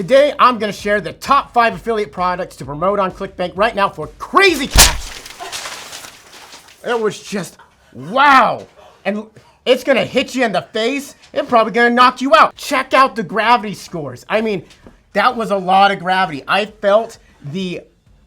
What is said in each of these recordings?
Today, I'm going to share the top 5 affiliate products to promote on ClickBank right now for crazy cash. It was just, wow. And it's going to hit you in the face. It's probably going to knock you out. Check out the gravity scores. I mean, that was a lot of gravity. I felt the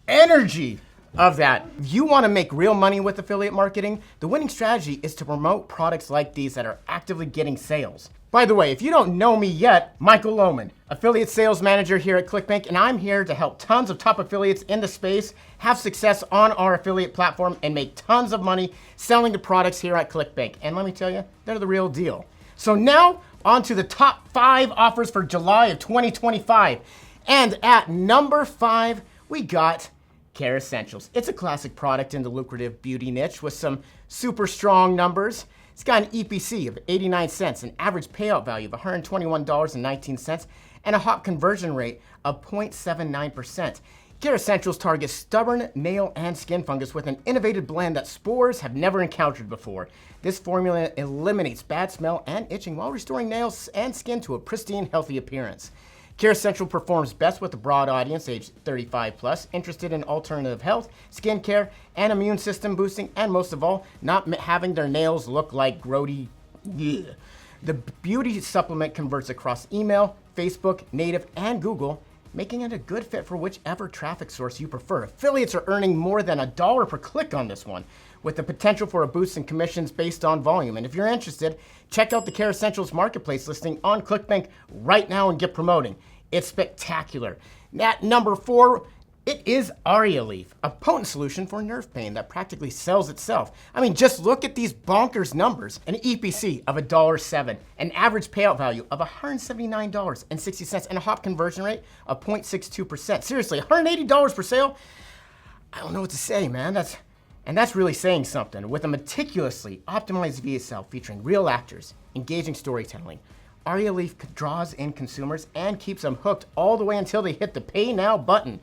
energy of that. If you want to make real money with affiliate marketing, the winning strategy is to promote products like these that are actively getting sales. By the way, if you don't know me yet, Mychal Lohman, affiliate sales manager here at ClickBank, and I'm here to help tons of top affiliates in the space have success on our affiliate platform and make tons of money selling the products here at ClickBank. And let me tell you, they're the real deal. So now, on to the top 5 offers for July of 2025. And at number 5, we got Care Essentials. It's a classic product in the lucrative beauty niche with some super strong numbers. It's got an EPC of 89 cents, an average payout value of $121.19, and a hot conversion rate of 0.79%. Care Essentials targets stubborn nail and skin fungus with an innovative blend that spores have never encountered before. This formula eliminates bad smell and itching while restoring nails and skin to a pristine, healthy appearance. Care Essential performs best with a broad audience aged 35 plus, interested in alternative health, skincare, and immune system boosting, and most of all, not having their nails look like grody. Ugh. The beauty supplement converts across email, Facebook, native, and Google, making it a good fit for whichever traffic source you prefer. Affiliates are earning more than $1 per click on this one, with the potential for a boost in commissions based on volume. And if you're interested, check out the Care Essentials Marketplace listing on ClickBank right now and get promoting. It's spectacular. At number 4, it is Aria Leaf, a potent solution for nerve pain that practically sells itself. I mean, just look at these bonkers numbers. An EPC of $1.07, an average payout value of $179.60, and a hot conversion rate of 0.62%. Seriously, $180 per sale? I don't know what to say, man. That's really saying something. With a meticulously optimized VSL featuring real actors, engaging storytelling, Aria Leaf draws in consumers and keeps them hooked all the way until they hit the pay now button.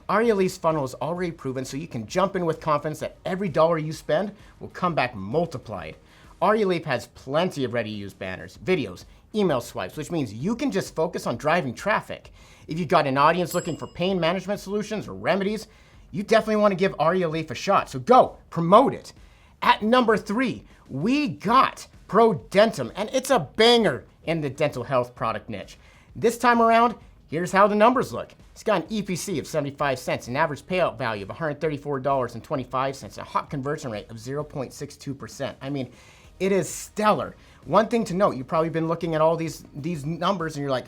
Aria Leaf's funnel is already proven, so you can jump in with confidence that every dollar you spend will come back multiplied. Aria Leaf has plenty of ready-to-use banners, videos, email swipes, which means you can just focus on driving traffic. If you've got an audience looking for pain management solutions or remedies, you definitely want to give Aria Leaf a shot. So go, promote it. At number 3, we got ProDentim, and it's a banger in the dental health product niche. This time around, here's how the numbers look. It's got an EPC of 75 cents, an average payout value of $134.25, and a hot conversion rate of 0.62%. I mean, it is stellar. One thing to note, you've probably been looking at all these numbers and you're like,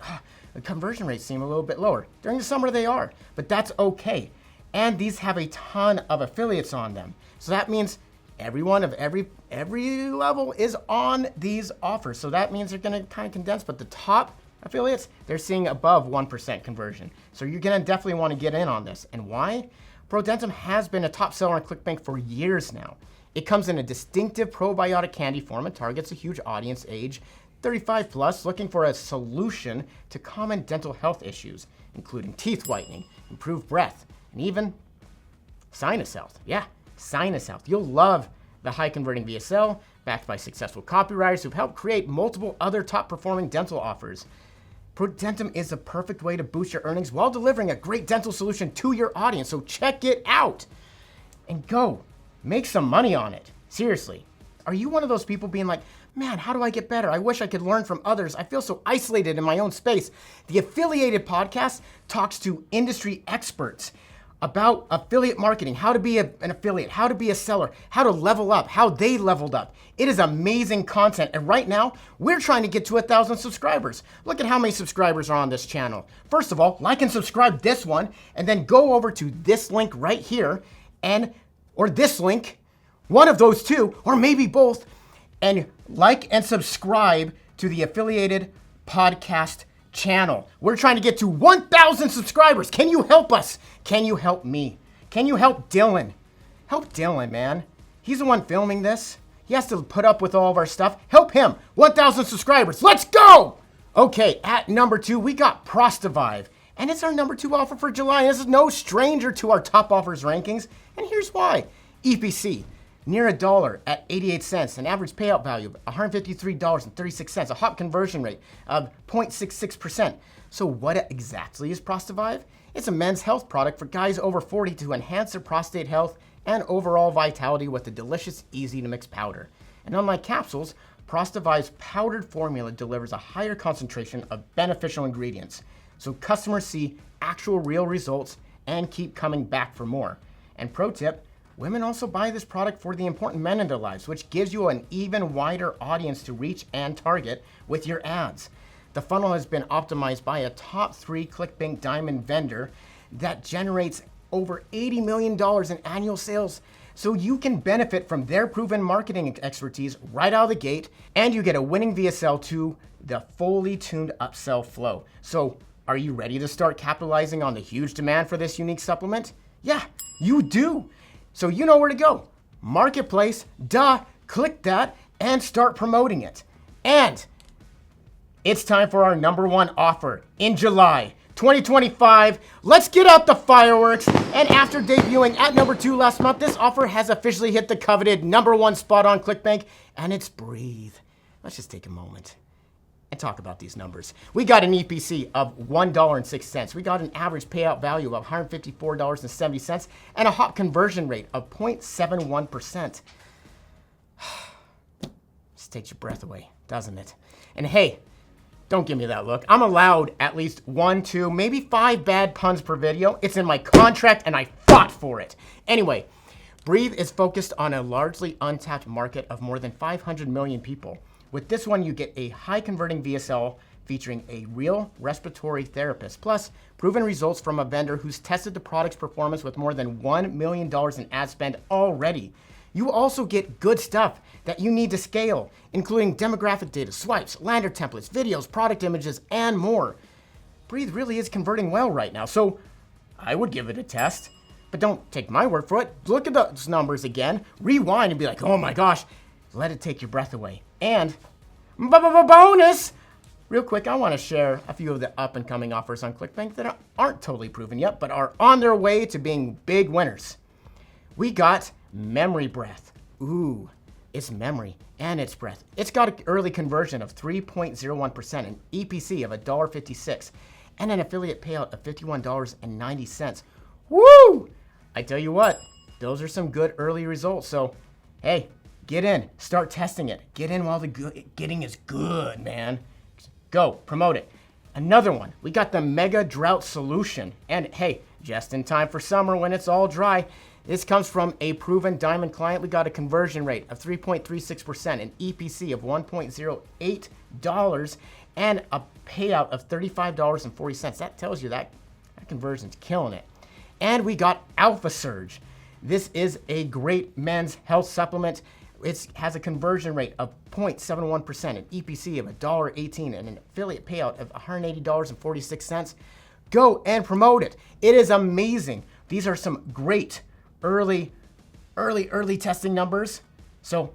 the conversion rates seem a little bit lower. During the summer they are, but that's okay. And these have a ton of affiliates on them. So that means everyone of every level is on these offers. So that means they're gonna kind of condense, but the top affiliates, they're seeing above 1% conversion. So you're gonna definitely wanna get in on this. And why? ProDentim has been a top seller on ClickBank for years now. It comes in a distinctive probiotic candy form and targets a huge audience age 35 plus looking for a solution to common dental health issues, including teeth whitening, improved breath, and even sinus health. Yeah, sinus health. You'll love the high converting VSL, backed by successful copywriters who've helped create multiple other top performing dental offers. ProDentim is the perfect way to boost your earnings while delivering a great dental solution to your audience. So check it out and go make some money on it. Seriously. Are you one of those people being like, man, how do I get better? I wish I could learn from others. I feel so isolated in my own space. The Affiliated Podcast talks to industry experts about affiliate marketing, how to be an affiliate, how to be a seller, how to level up, how they leveled up. It is amazing content. And right now, we're trying to get to 1,000 subscribers. Look at how many subscribers are on this channel. First of all, like and subscribe this one, and then go over to this link right here, or this link, one of those two, or maybe both, and like and subscribe to the Affiliated Podcast channel. We're trying to get to 1,000 subscribers. Can you help us? Can you help me? Can you help Dylan? Help Dylan, man. He's the one filming this. He has to put up with all of our stuff. Help him. 1,000 subscribers. Let's go! Okay, at number 2, we got Prostavive. And it's our number 2 offer for July. This is no stranger to our top offers rankings. And here's why. EPC, near $1 at 88 cents, an average payout value of $153.36, a hot conversion rate of 0.66%. So what exactly is Prostavive? It's a men's health product for guys over 40 to enhance their prostate health and overall vitality with a delicious, easy-to-mix powder. And unlike capsules, Prostavive's powdered formula delivers a higher concentration of beneficial ingredients, so customers see actual real results and keep coming back for more. And pro tip, women also buy this product for the important men in their lives, which gives you an even wider audience to reach and target with your ads. The funnel has been optimized by a top 3 ClickBank Diamond vendor that generates over $80 million in annual sales. So you can benefit from their proven marketing expertise right out of the gate, and you get a winning VSL to the fully tuned upsell flow. So are you ready to start capitalizing on the huge demand for this unique supplement? Yeah, you do. So you know where to go. Marketplace, click that and start promoting it. And it's time for our #1 offer in July 2025. Let's get out the fireworks. And after debuting at #2 last month, this offer has officially hit the coveted #1 spot on ClickBank, and it's Breathe. Let's just take a moment and talk about these numbers. We got an EPC of $1.06. We got an average payout value of $154.70 and a hot conversion rate of 0.71%. Just takes your breath away, doesn't it? And hey, don't give me that look. I'm allowed at least 1, 2, maybe 5 bad puns per video. It's in my contract and I fought for it. Anyway, Breathe is focused on a largely untapped market of more than 500 million people. With this one, you get a high converting VSL featuring a real respiratory therapist, plus proven results from a vendor who's tested the product's performance with more than $1 million in ad spend already. You also get good stuff that you need to scale, including demographic data, swipes, lander templates, videos, product images, and more. Breathe really is converting well right now, so I would give it a test. But don't take my word for it. Look at those numbers again, rewind and be like, oh my gosh, let it take your breath away. And bonus! Real quick, I want to share a few of the up-and-coming offers on ClickBank that aren't totally proven yet, but are on their way to being big winners. We got Memory Breath. Ooh, it's memory and it's breath. It's got an early conversion of 3.01%, an EPC of $1.56, and an affiliate payout of $51.90. Woo! I tell you what, those are some good early results. So, hey, get in, start testing it. Get in while the getting is good, man. Go, promote it. Another one, we got the Mega Drought Solution. And hey, just in time for summer when it's all dry. This comes from a proven Diamond client. We got a conversion rate of 3.36%, an EPC of $1.08, and a payout of $35.40. That tells you that conversion's killing it. And we got Alpha Surge. This is a great men's health supplement. It has a conversion rate of 0.71%, an EPC of $1.18, and an affiliate payout of $180.46. Go and promote it. It is amazing. These are some great early testing numbers. So,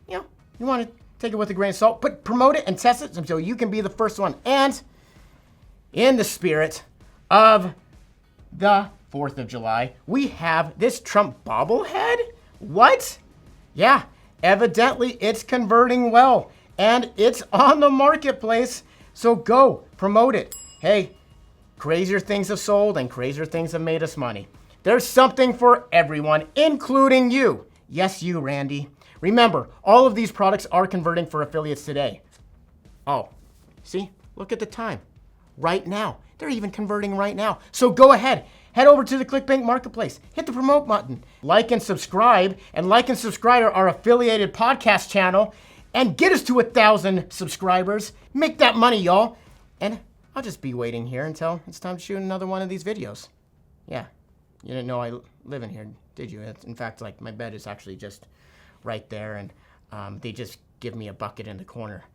you want to take it with a grain of salt, but promote it and test it so you can be the first one. And in the spirit of the 4th of July, we have this Trump bobblehead. What? Yeah, evidently it's converting well and it's on the marketplace. So go promote it. Hey, crazier things have sold and crazier things have made us money. There's something for everyone, including you. Yes, you, Randy. Remember, all of these products are converting for affiliates today. Oh, see, look at the time. Right now. They're even converting right now. So go ahead. Head over to the ClickBank Marketplace. Hit the promote button. Like and subscribe our affiliated podcast channel and get us to 1,000 subscribers. Make that money, y'all. And I'll just be waiting here until it's time to shoot another one of these videos. Yeah. You didn't know I live in here, did you? In fact, like my bed is actually just right there, and they just give me a bucket in the corner.